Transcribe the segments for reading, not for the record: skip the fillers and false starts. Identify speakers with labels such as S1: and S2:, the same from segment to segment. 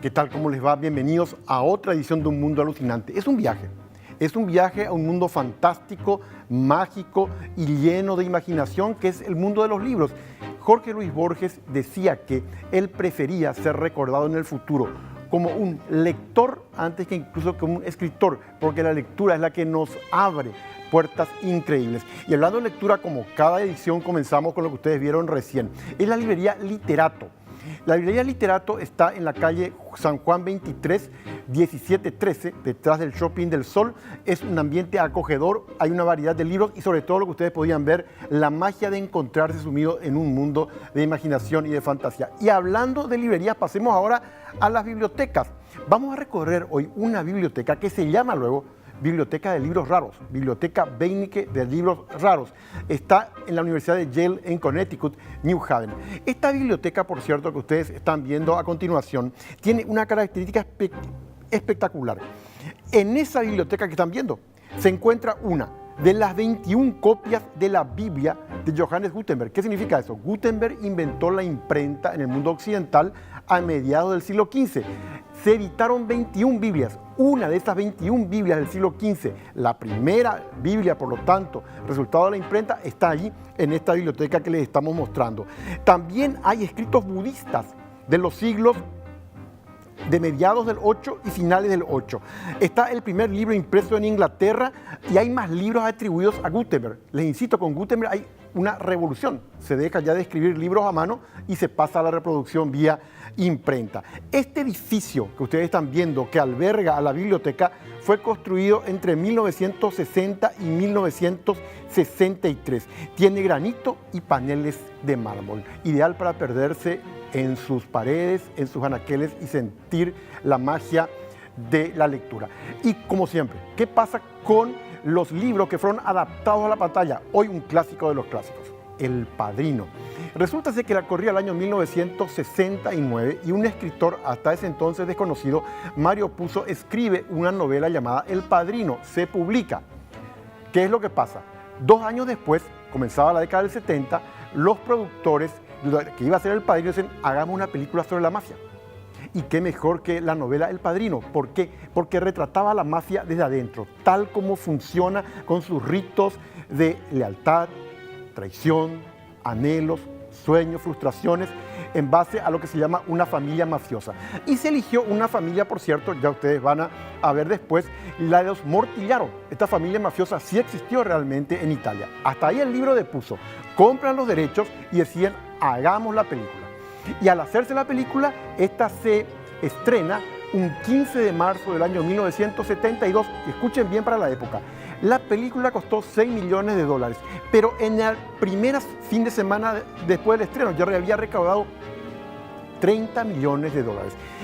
S1: ¿Qué tal? ¿Cómo les va? Bienvenidos a otra edición de Un Mundo Alucinante. Es un viaje a un mundo fantástico, mágico y lleno de imaginación, que es el mundo de los libros. Jorge Luis Borges decía que él prefería ser recordado en el futuro como un lector antes que incluso como un escritor, porque la lectura es la que nos abre puertas increíbles. Y hablando de lectura, como cada edición, comenzamos con lo que ustedes vieron recién. Es la librería Literato. La librería Literato está en la calle San Juan 23, 1713, detrás del Shopping del Sol. Es un ambiente acogedor, hay una variedad de libros y sobre todo lo que ustedes podían ver, la magia de encontrarse sumido en un mundo de imaginación y de fantasía. Y hablando de librerías, pasemos ahora a las bibliotecas. Vamos a recorrer hoy una biblioteca que se llama luego Biblioteca de Libros Raros, Biblioteca Beinecke de Libros Raros. Está en la Universidad de Yale en Connecticut, New Haven. Esta biblioteca, por cierto, que ustedes están viendo a continuación, tiene una característica espectacular. En esa biblioteca que están viendo se encuentra una de las 21 copias de la Biblia de Johannes Gutenberg. ¿Qué significa eso? Gutenberg inventó la imprenta en el mundo occidental a mediados del siglo XV. Se editaron 21 Biblias. Una de esas 21 Biblias del siglo XV, la primera Biblia, por lo tanto, resultado de la imprenta, está allí en esta biblioteca que les estamos mostrando. También hay escritos budistas de los siglos de mediados del 8 y finales del 8. Está el primer libro impreso en Inglaterra y hay más libros atribuidos a Gutenberg. Les insisto, con Gutenberg hay una revolución. Se deja ya de escribir libros a mano y se pasa a la reproducción vía imprenta. Este edificio que ustedes están viendo, que alberga a la biblioteca, fue construido entre 1960 y 1963. Tiene granito y paneles de mármol, ideal para perderse en sus paredes, en sus anaqueles y sentir la magia de la lectura. Y como siempre, ¿qué pasa con los libros que fueron adaptados a la pantalla? Hoy un clásico de los clásicos, El Padrino. Resulta ser que la corría el año 1969 y un escritor hasta ese entonces desconocido, Mario Puzo, escribe una novela llamada El Padrino. Se publica. ¿Qué es lo que pasa? 2 años después, comenzaba la década del 70, los productores que iba a ser El Padrino dicen, hagamos una película sobre la mafia. Y qué mejor que la novela El Padrino. ¿Por qué? Porque retrataba la mafia desde adentro, tal como funciona con sus ritos de lealtad, traición, anhelos, sueños, frustraciones, en base a lo que se llama una familia mafiosa. Y se eligió una familia, por cierto, ya ustedes van a ver después, la de los Mortillaro. Esta familia mafiosa sí existió realmente en Italia. Hasta ahí el libro de Puzo. Compran los derechos y deciden, hagamos la película. Y al hacerse la película, esta se estrena un 15 de marzo del año 1972. Y escuchen bien para la época. La película costó $6 millones, pero en el primer fin de semana después del estreno ya había recaudado $30 millones.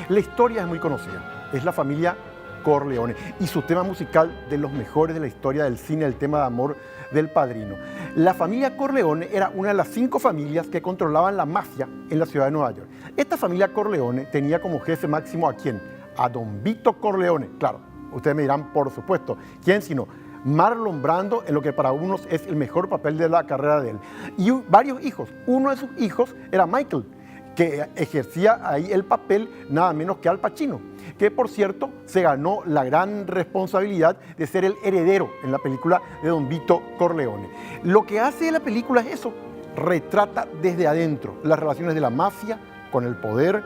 S1: La historia es muy conocida. Es la familia Corleone y su tema musical de los mejores de la historia del cine, el tema de amor del Padrino. La familia Corleone era una de las 5 familias que controlaban la mafia en la ciudad de Nueva York. Esta familia Corleone tenía como jefe máximo ¿a quién? A Don Vito Corleone. Claro, ustedes me dirán, por supuesto, ¿quién sino? Marlon Brando, en lo que para unos es el mejor papel de la carrera de él. Y varios hijos. Uno de sus hijos era Michael, que ejercía ahí el papel nada menos que Al Pacino, que por cierto se ganó la gran responsabilidad de ser el heredero en la película de Don Vito Corleone. Lo que hace la película es eso, retrata desde adentro las relaciones de la mafia con el poder,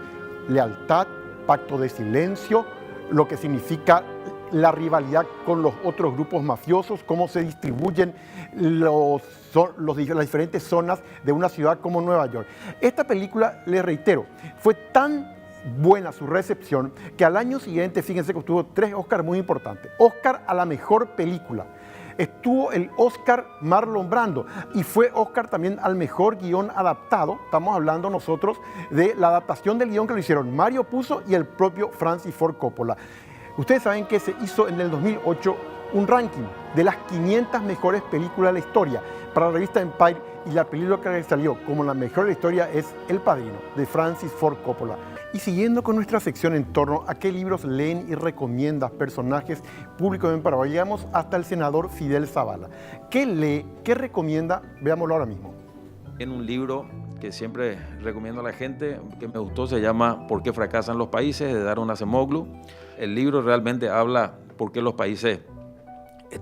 S1: lealtad, pacto de silencio, lo que significa la rivalidad con los otros grupos mafiosos, cómo se distribuyen las diferentes zonas de una ciudad como Nueva York. Esta película, les reitero, fue tan buena su recepción que al año siguiente, fíjense que obtuvo 3 Oscars muy importantes. Oscar a la mejor película. Estuvo el Oscar Marlon Brando y fue Oscar también al mejor guión adaptado. Estamos hablando nosotros de la adaptación del guión que lo hicieron Mario Puzo y el propio Francis Ford Coppola. Ustedes saben que se hizo en el 2008 un ranking de las 500 mejores películas de la historia para la revista Empire y la película que salió como la mejor de la historia es El Padrino, de Francis Ford Coppola. Y siguiendo con nuestra sección en torno a qué libros leen y recomiendan personajes públicos en Paraguay, llegamos hasta el senador Fidel Zavala. ¿Qué lee? ¿Qué recomienda? Veámoslo ahora mismo.
S2: En un libro que siempre recomiendo a la gente, que me gustó, se llama ¿Por qué fracasan los países?, de Daron Acemoglu. El libro realmente habla por qué los países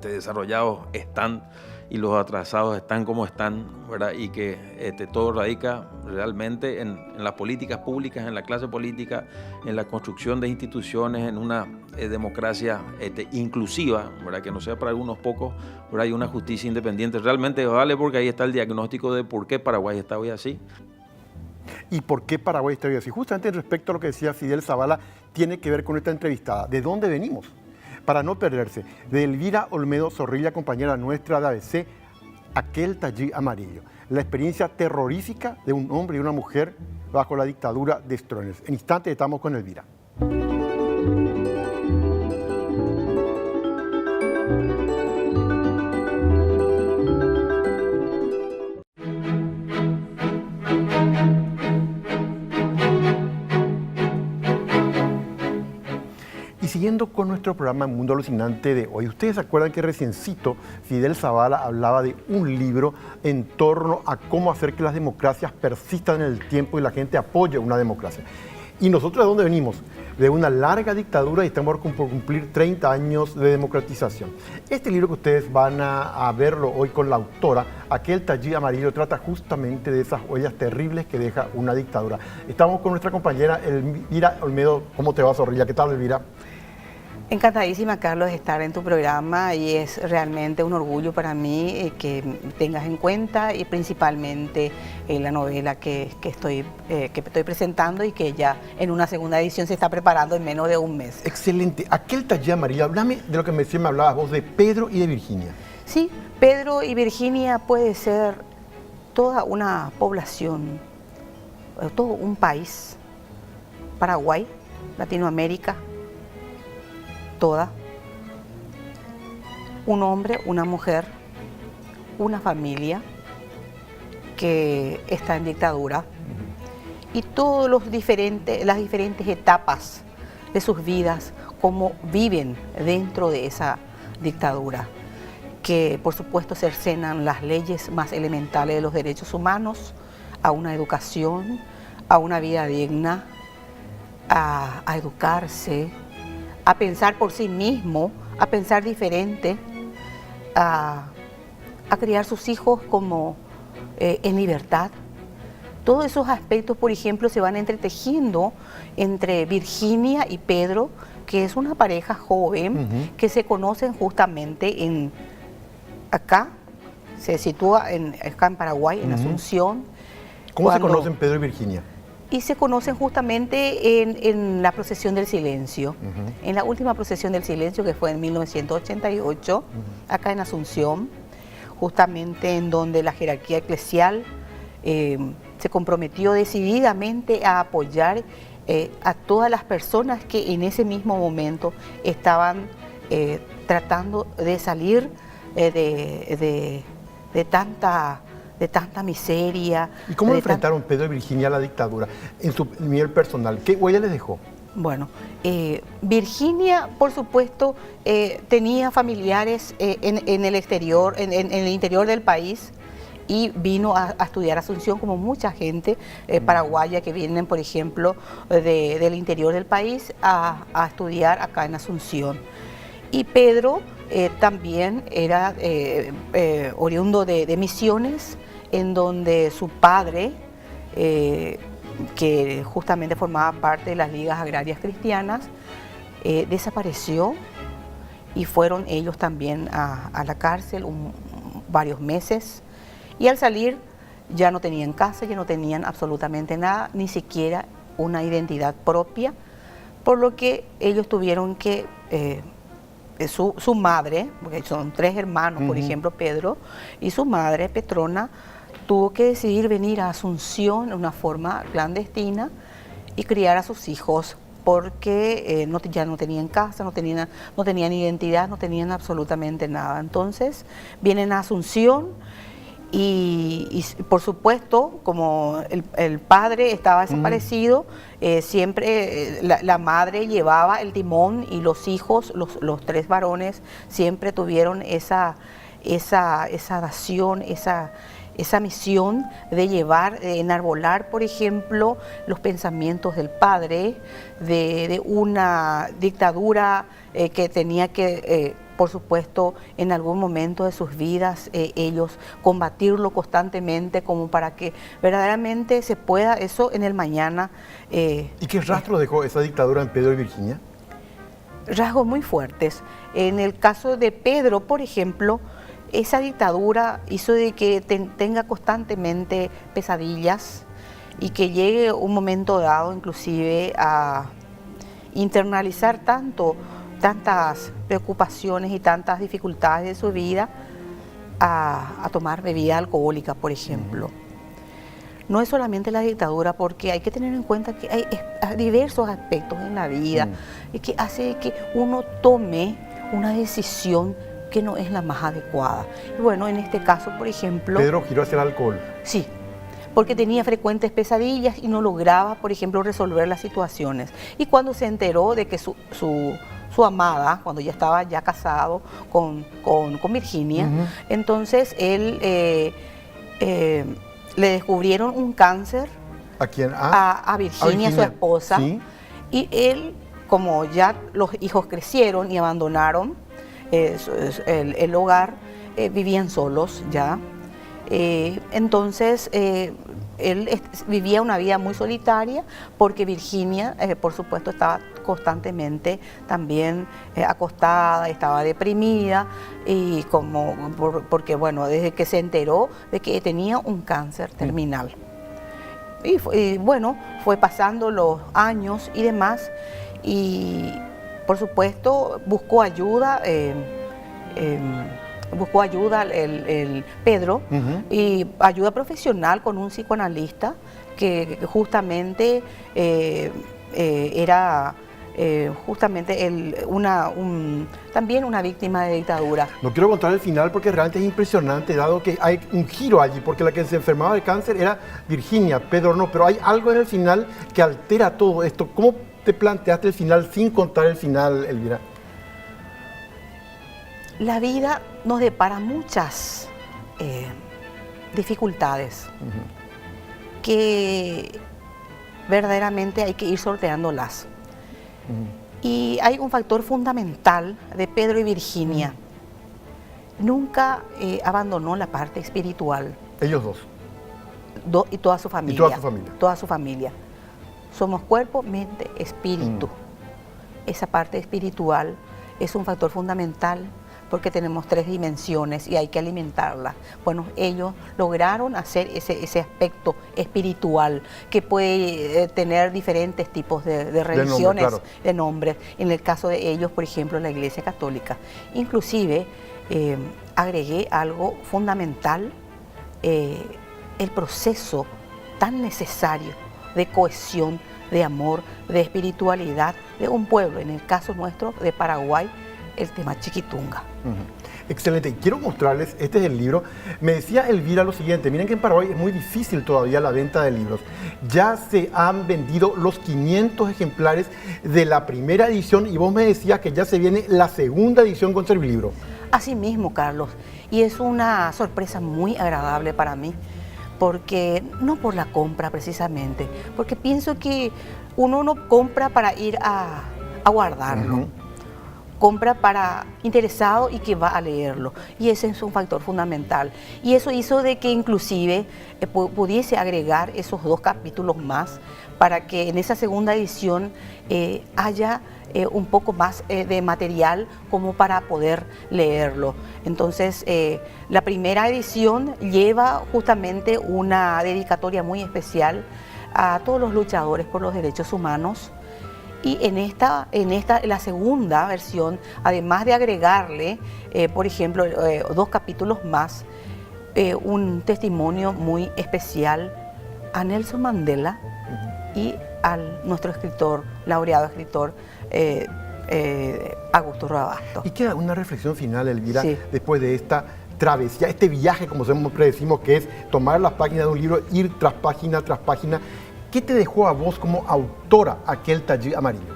S2: desarrollados están y los atrasados están como están, ¿verdad? Y que todo radica realmente en las políticas públicas, en la clase política, en la construcción de instituciones, en una democracia inclusiva, ¿verdad? Que no sea para algunos pocos, ¿verdad? Y una justicia independiente. Realmente vale, porque ahí está el diagnóstico de por qué Paraguay está hoy así.
S1: ¿Y por qué Paraguay está hoy así? Justamente respecto a lo que decía Fidel Zavala, tiene que ver con esta entrevistada. ¿De dónde venimos? Para no perderse, de Elvira Olmedo Zorrilla, compañera nuestra de ABC, Aquel Tallí Amarillo. La experiencia terrorífica de un hombre y una mujer bajo la dictadura de Stroessner. En instante estamos con Elvira. Siguiendo con nuestro programa Mundo Alucinante de hoy, ustedes se acuerdan que reciencito Fidel Zavala hablaba de un libro en torno a cómo hacer que las democracias persistan en el tiempo y la gente apoye una democracia. ¿Y nosotros de dónde venimos? De una larga dictadura y estamos por cumplir 30 años de democratización. Este libro que ustedes van a verlo hoy con la autora, Aquel Tallí Amarillo, trata justamente de esas huellas terribles que deja una dictadura. Estamos con nuestra compañera Elvira Olmedo. ¿Cómo te va, Zorrilla? ¿Qué tal, Elvira?
S3: Encantadísima, Carlos, de estar en tu programa, y es realmente un orgullo para mí que tengas en cuenta, y principalmente la novela que estoy presentando y que ya en una segunda edición se está preparando en menos de un mes.
S1: Excelente. Aquel Tallí Amarillo, háblame de lo que me hablabas vos de Pedro y de Virginia.
S3: Sí, Pedro y Virginia puede ser toda una población, todo un país, Paraguay, Latinoamérica, toda, un hombre, una mujer, una familia que está en dictadura, y todas las diferentes etapas de sus vidas, cómo viven dentro de esa dictadura, que por supuesto cercenan las leyes más elementales de los derechos humanos, a una educación, a una vida digna, a educarse, a pensar por sí mismo, a pensar diferente, a criar sus hijos como en libertad. Todos esos aspectos, por ejemplo, se van entretejiendo entre Virginia y Pedro, que es una pareja joven que se conocen justamente acá, se sitúa acá en Paraguay, en Asunción.
S1: ¿Cómo se conocen Pedro y Virginia?
S3: Y se conocen justamente en la Procesión del Silencio, en la última Procesión del Silencio, que fue en 1988, acá en Asunción, justamente en donde la jerarquía eclesial se comprometió decididamente a apoyar a todas las personas que en ese mismo momento estaban tratando de salir de tanta miseria.
S1: ¿Y cómo enfrentaron Pedro y Virginia a la dictadura en su nivel personal? ¿Qué huella les dejó?
S3: Bueno, Virginia, por supuesto, tenía familiares en el exterior, en el interior del país, y vino a estudiar a Asunción, como mucha gente paraguaya que vienen, por ejemplo, del interior del país a estudiar acá en Asunción. Y Pedro también era oriundo de Misiones, en donde su padre, que justamente formaba parte de las ligas agrarias cristianas, desapareció, y fueron ellos también a la cárcel varios meses, y al salir ya no tenían casa, ya no tenían absolutamente nada, ni siquiera una identidad propia, por lo que ellos tuvieron que, su madre, porque son 3 hermanos, por ejemplo, Pedro, y su madre, Petrona, tuvo que decidir venir a Asunción de una forma clandestina y criar a sus hijos, porque ya no tenían casa, no tenían identidad, no tenían absolutamente nada. Entonces vienen a Asunción y por supuesto, como el padre estaba desaparecido, siempre la madre llevaba el timón, y los hijos, los 3 varones, siempre tuvieron esa dación, esa misión de llevar, de enarbolar, por ejemplo, los pensamientos del padre, de una dictadura que tenía que, por supuesto, en algún momento de sus vidas, ellos combatirlo constantemente como para que verdaderamente se pueda eso en el mañana.
S1: ¿Y qué rastro dejó esa dictadura en Pedro y Virginia?
S3: Rasgos muy fuertes. En el caso de Pedro, por ejemplo, esa dictadura hizo de que tenga constantemente pesadillas y que llegue un momento dado inclusive a internalizar tantas preocupaciones y tantas dificultades de su vida a tomar bebida alcohólica, por ejemplo. No es solamente la dictadura, porque hay que tener en cuenta que hay diversos aspectos en la vida y que hace que uno tome una decisión que no es la más adecuada. Y bueno, en este caso, por ejemplo...
S1: Pedro giró hacia el alcohol.
S3: Sí, porque tenía frecuentes pesadillas y no lograba, por ejemplo, resolver las situaciones. Y cuando se enteró de que su amada, cuando ya estaba casado con Virginia, entonces él le descubrieron un cáncer.
S1: ¿A quién?
S3: A Virginia, su esposa.
S1: ¿Sí?
S3: Y él, como ya los hijos crecieron y abandonaron el hogar, vivían solos ya. Entonces, él vivía una vida muy solitaria porque Virginia, por supuesto, estaba constantemente también acostada, estaba deprimida y porque bueno, desde que se enteró de que tenía un cáncer terminal. Y bueno, fue pasando los años y demás y por supuesto buscó ayuda. Buscó ayuda el Pedro y ayuda profesional con un psicoanalista que justamente era justamente también una víctima de dictadura.
S1: No quiero contar el final porque realmente es impresionante, dado que hay un giro allí, porque la que se enfermaba de cáncer era Virginia, Pedro no, pero hay algo en el final que altera todo esto. ¿Cómo te planteaste el final sin contar el final, Elvira?
S3: La vida nos depara muchas dificultades que verdaderamente hay que ir sorteándolas. Y hay un factor fundamental de Pedro y Virginia. Nunca abandonó la parte espiritual.
S1: Ellos dos.
S3: Y toda su familia.
S1: Y toda su familia.
S3: Toda su familia. Somos cuerpo, mente, espíritu. Esa parte espiritual es un factor fundamental porque tenemos 3 dimensiones y hay que alimentarlas. Bueno, ellos lograron hacer ese aspecto espiritual que puede tener diferentes tipos de religiones, de nombres. En el caso de ellos, por ejemplo, la Iglesia Católica. Inclusive, agregué algo fundamental, el proceso tan necesario de cohesión, de amor, de espiritualidad de un pueblo, en el caso nuestro de Paraguay, el tema Chiquitunga.
S1: Excelente. Quiero mostrarles, este es el libro. Me decía Elvira lo siguiente, miren que en Paraguay es muy difícil todavía la venta de libros. Ya se han vendido los 500 ejemplares de la primera edición y vos me decías que ya se viene la segunda edición con Servilibro.
S3: Así mismo, Carlos. Y es una sorpresa muy agradable para mí, porque no por la compra precisamente, porque pienso que uno no compra para ir a guardarlo. Compra para interesado y que va a leerlo. Y ese es un factor fundamental. Y eso hizo de que inclusive pudiese agregar esos 2 capítulos más para que en esa segunda edición haya un poco más de material como para poder leerlo. Entonces, la primera edición lleva justamente una dedicatoria muy especial a todos los luchadores por los derechos humanos. Y en la segunda versión, además de agregarle, por ejemplo, 2 capítulos más, un testimonio muy especial a Nelson Mandela y a nuestro escritor, laureado escritor, Augusto Roabasto.
S1: Y queda una reflexión final, Elvira, después de esta travesía, este viaje, como siempre decimos, que es tomar las páginas de un libro, ir tras página tras página. ¿Qué te dejó a vos como autora aquel Taller Amarillo?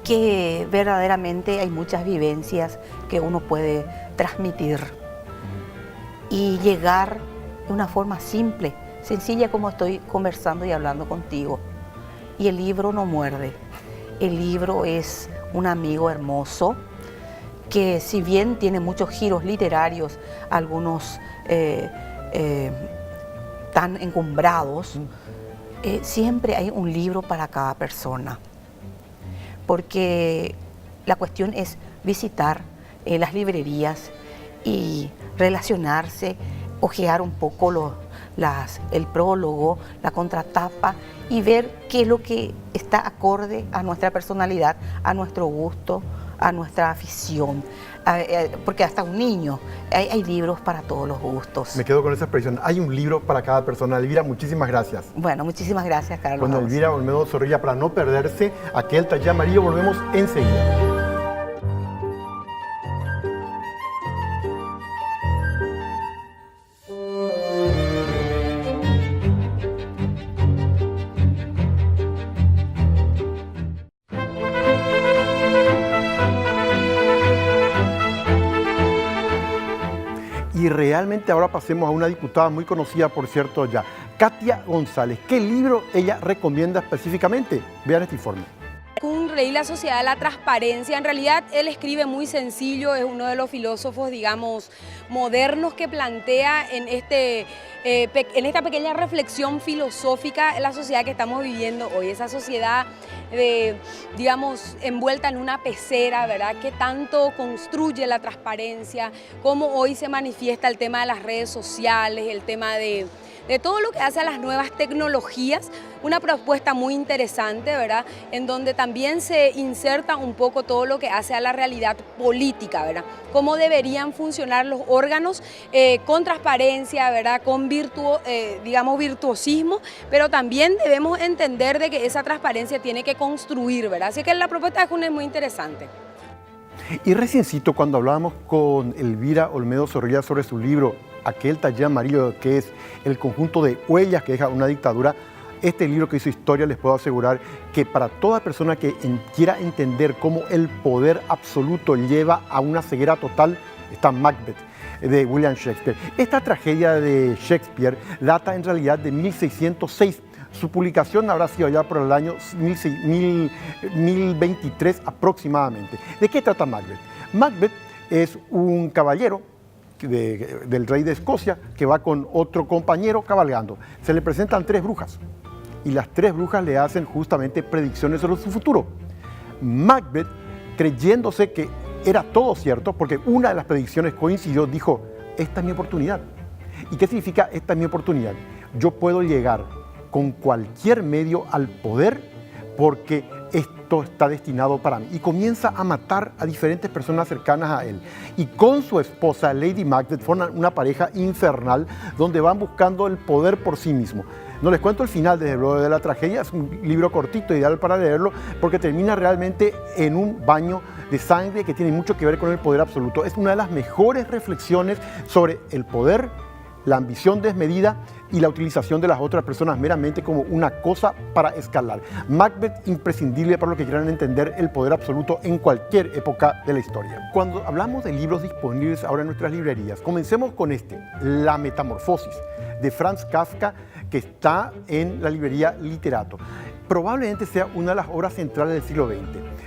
S3: Que verdaderamente hay muchas vivencias que uno puede transmitir. y llegar de una forma simple, sencilla como estoy conversando y hablando contigo. Y el libro no muerde. El libro es un amigo hermoso que, si bien tiene muchos giros literarios, algunos tan encumbrados, siempre hay un libro para cada persona. Porque la cuestión es visitar las librerías y relacionarse, hojear un poco el prólogo, la contratapa y ver qué es lo que está acorde a nuestra personalidad, a nuestro gusto, a nuestra afición. Porque hasta un niño, hay libros para todos los gustos.
S1: Me quedo con esa expresión, hay un libro para cada persona. Elvira, muchísimas gracias.
S3: Bueno, muchísimas gracias, Carlos.
S1: Con Elvira Olmedo Zorrilla, para no perderse aquel taller amarillo, volvemos enseguida. Y realmente ahora pasemos a una diputada muy conocida, por cierto, ya, Katia González. ¿Qué libro ella recomienda específicamente? Vean este informe.
S4: Un rey, la sociedad de la transparencia. En realidad él escribe muy sencillo, es uno de los filósofos, digamos, modernos que plantea en esta pequeña reflexión filosófica la sociedad que estamos viviendo hoy, esa sociedad digamos, envuelta en una pecera, ¿verdad? Que tanto construye la transparencia, cómo hoy se manifiesta el tema de las redes sociales, el tema de todo lo que hace a las nuevas tecnologías, una propuesta muy interesante, ¿verdad? En donde también se inserta un poco todo lo que hace a la realidad política, ¿verdad? Cómo deberían funcionar los órganos con transparencia, ¿verdad? Con digamos, virtuosismo, pero también debemos entender de que esa transparencia tiene que construir, ¿verdad? Así que la propuesta de Jun es muy interesante.
S1: Y reciencito, cuando hablábamos con Elvira Olmedo Zorrilla sobre su libro, aquel taller amarillo, que es el conjunto de huellas que deja una dictadura, este libro que hizo historia, les puedo asegurar que para toda persona que quiera entender cómo el poder absoluto lleva a una ceguera total, está Macbeth, de William Shakespeare. Esta tragedia de Shakespeare data en realidad de 1606. Su publicación habrá sido ya por el año 1023 aproximadamente. ¿De qué trata Macbeth? Macbeth es un caballero del rey de Escocia que va con otro compañero cabalgando. Se le presentan 3 brujas y las 3 brujas le hacen justamente predicciones sobre su futuro. Macbeth, creyéndose que era todo cierto, porque una de las predicciones coincidió, dijo, esta es mi oportunidad. ¿Y qué significa esta es mi oportunidad? Yo puedo llegar con cualquier medio al poder porque esto está destinado para mí. Y comienza a matar a diferentes personas cercanas a él. Y con su esposa, Lady Macbeth, forman una pareja infernal donde van buscando el poder por sí mismo. No les cuento el final, desde luego, de la tragedia. Es un libro cortito, ideal para leerlo, porque termina realmente en un baño de sangre que tiene mucho que ver con el poder absoluto. Es una de las mejores reflexiones sobre el poder, la ambición desmedida y la utilización de las otras personas meramente como una cosa para escalar. Macbeth, imprescindible para los que quieran entender el poder absoluto en cualquier época de la historia. Cuando hablamos de libros disponibles ahora en nuestras librerías, comencemos con este, La Metamorfosis, de Franz Kafka, que está en la librería Literato. Probablemente sea una de las obras centrales del siglo XX.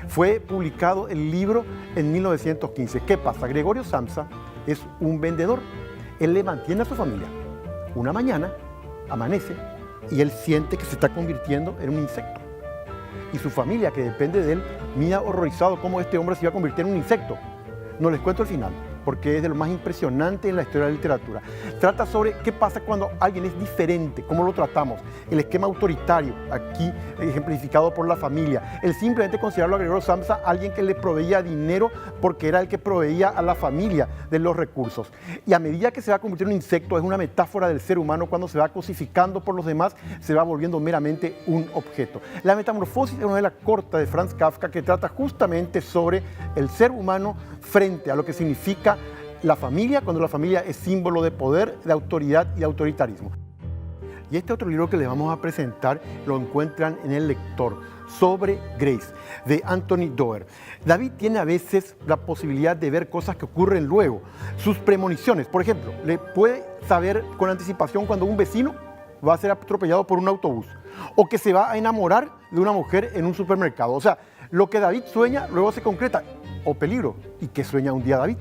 S1: Fue publicado el libro en 1915. ¿Qué pasa? Gregorio Samsa es un vendedor. Él le mantiene a su familia. Una mañana amanece y él siente que se está convirtiendo en un insecto. Y su familia, que depende de él, mira horrorizado cómo este hombre se iba a convertir en un insecto. No les cuento el final, porque es de lo más impresionante en la historia de la literatura. Trata sobre qué pasa cuando alguien es diferente, cómo lo tratamos, el esquema autoritario, aquí ejemplificado por la familia, el simplemente considerarlo a Gregorio Samsa alguien que le proveía dinero porque era el que proveía a la familia de los recursos. Y a medida que se va convirtiendo en un insecto, es una metáfora del ser humano cuando se va cosificando por los demás, se va volviendo meramente un objeto. La Metamorfosis es una novela corta de Franz Kafka que trata justamente sobre el ser humano frente a lo que significa la familia, cuando la familia es símbolo de poder, de autoridad y autoritarismo. Y este otro libro que les vamos a presentar lo encuentran en El Lector, Sobre Grace, de Anthony Doerr. David tiene a veces la posibilidad de ver cosas que ocurren luego. Sus premoniciones, por ejemplo, le puede saber con anticipación cuando un vecino va a ser atropellado por un autobús o que se va a enamorar de una mujer en un supermercado. O sea, lo que David sueña luego se concreta. O peligro. ¿Y qué sueña un día David?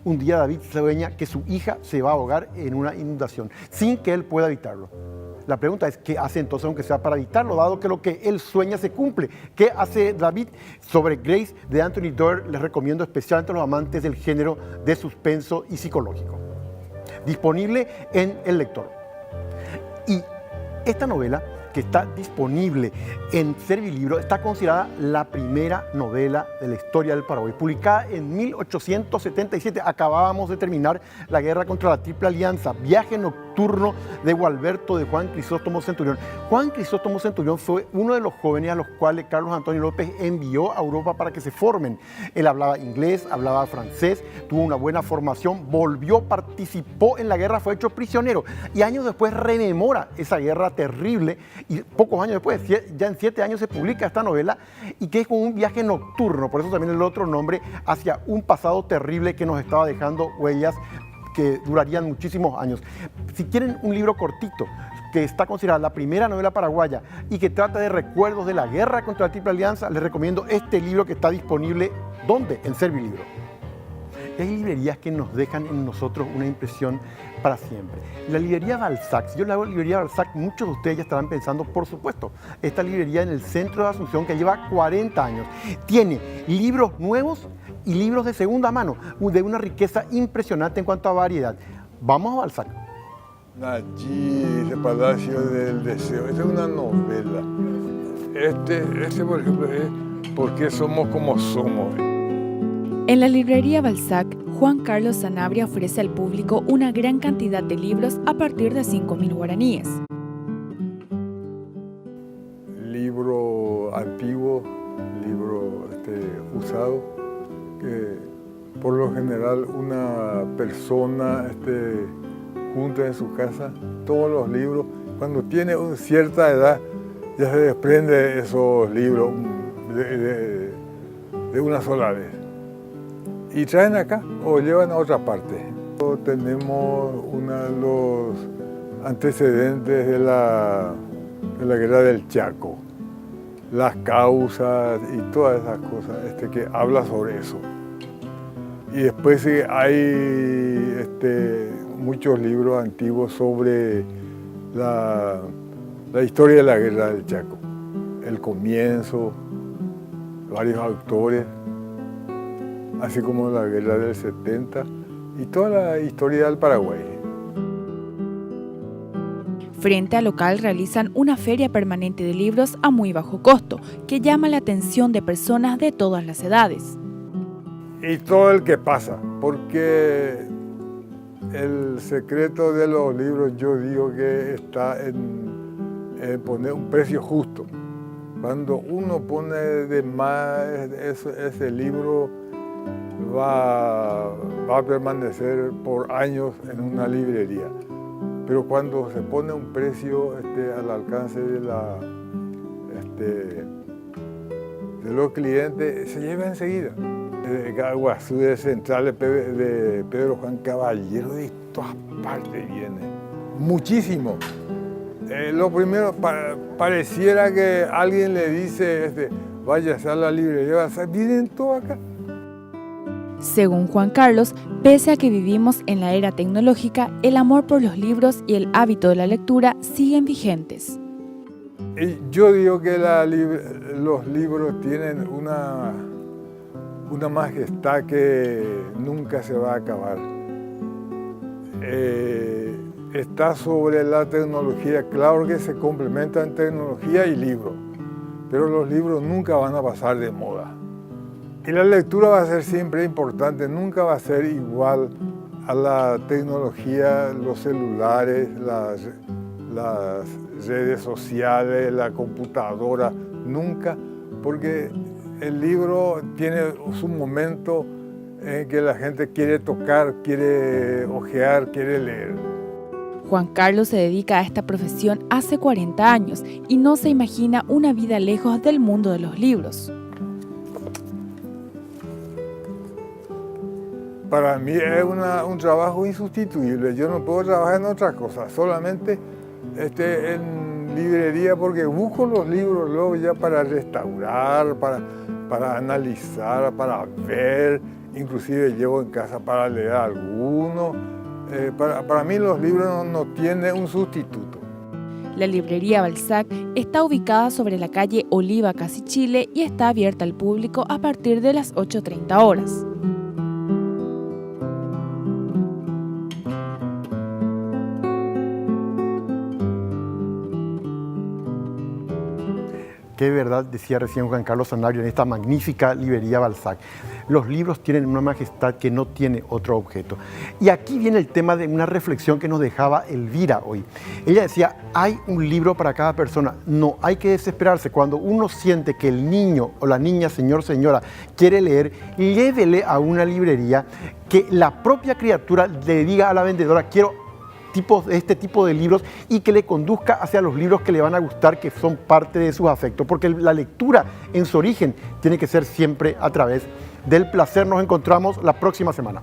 S1: Un día David sueña que su hija se va a ahogar en una inundación sin que él pueda evitarlo. La pregunta es, ¿qué hace entonces aunque sea para evitarlo, dado que lo que él sueña se cumple? ¿Qué hace David? Sobre Grace, de Anthony Doerr, les recomiendo especialmente a los amantes del género de suspenso y psicológico. Disponible en El Lector. Y esta novela, que está disponible en Servilibro, está considerada la primera novela de la historia del Paraguay, publicada en 1877. Acabábamos de terminar la guerra contra la Triple Alianza, Viaje nocturno de Gualberto, de Juan Crisóstomo Centurión. Juan Crisóstomo Centurión fue uno de los jóvenes a los cuales Carlos Antonio López envió a Europa para que se formen. Él hablaba inglés, hablaba francés, tuvo una buena formación, volvió, participó en la guerra, fue hecho prisionero y años después rememora esa guerra terrible. Y pocos años después, ya en 7 años se publica esta novela, y que es como un viaje nocturno, por eso también el otro nombre, hacia un pasado terrible que nos estaba dejando huellas que durarían muchísimos años. Si quieren un libro cortito, que está considerada la primera novela paraguaya y que trata de recuerdos de la guerra contra la Triple Alianza, les recomiendo este libro que está disponible, ¿dónde? En Servilibro. Hay librerías que nos dejan en nosotros una impresión para siempre. La librería Balzac, si yo le hago librería Balzac, muchos de ustedes ya estarán pensando, por supuesto, esta librería en el centro de Asunción que lleva 40 años. Tiene libros nuevos y libros de segunda mano, de una riqueza impresionante en cuanto a variedad. Vamos a Balzac.
S5: Allí, el Palacio del Deseo, esta es una novela. Este por ejemplo, es ¿Por qué somos como somos?
S6: En la librería Balzac, Juan Carlos Sanabria ofrece al público una gran cantidad de libros a partir de 5.000 guaraníes.
S5: Libro antiguo, libro usado, que por lo general una persona junta en su casa todos los libros. Cuando tiene cierta edad ya se desprende de esos libros de una sola vez. Y traen acá o llevan a otra parte. Tenemos uno de los antecedentes de la guerra del Chaco, las causas y todas esas cosas que habla sobre eso. Y después hay muchos libros antiguos sobre la historia de la guerra del Chaco, el comienzo, varios autores, así como la guerra del 70 y toda la historia del Paraguay.
S6: Frente al local realizan una feria permanente de libros a muy bajo costo, que llama la atención de personas de todas las edades.
S5: Y todo el que pasa, porque el secreto de los libros yo digo que está en poner un precio justo. Cuando uno pone de más ese libro, va a permanecer por años en una librería. Pero cuando se pone un precio al alcance de los clientes, se lleva enseguida. De Caguazú, de Central, de Pedro Juan Caballero, de todas partes viene. Muchísimo. Lo primero, pareciera que alguien le dice, váyase a la librería, vienen todos acá.
S6: Según Juan Carlos, pese a que vivimos en la era tecnológica, el amor por los libros y el hábito de la lectura siguen vigentes.
S5: Yo digo que los libros tienen una majestad que nunca se va a acabar. Está sobre la tecnología, claro que se complementan tecnología y libros, pero los libros nunca van a pasar de moda. Y la lectura va a ser siempre importante, nunca va a ser igual a la tecnología, los celulares, las redes sociales, la computadora, nunca, porque el libro tiene su momento en que la gente quiere tocar, quiere hojear, quiere leer.
S6: Juan Carlos se dedica a esta profesión hace 40 años y no se imagina una vida lejos del mundo de los libros.
S5: Para mí es un trabajo insustituible. Yo no puedo trabajar en otra cosa, solamente en librería, porque busco los libros luego ya para restaurar, para analizar, para ver, inclusive llevo en casa para leer algunos. Para mí los libros no tienen un sustituto.
S6: La librería Balzac está ubicada sobre la calle Oliva Casi Chile y está abierta al público a partir de las 8:30 horas.
S1: Qué verdad, decía recién Juan Carlos Sanabria en esta magnífica librería Balzac. Los libros tienen una majestad que no tiene otro objeto. Y aquí viene el tema de una reflexión que nos dejaba Elvira hoy. Ella decía, hay un libro para cada persona. No hay que desesperarse. Cuando uno siente que el niño o la niña, señor, señora, quiere leer, llévele a una librería que la propia criatura le diga a la vendedora, quiero este tipo de libros, y que le conduzca hacia los libros que le van a gustar, que son parte de sus afectos, porque la lectura en su origen tiene que ser siempre a través del placer. Nos encontramos la próxima semana.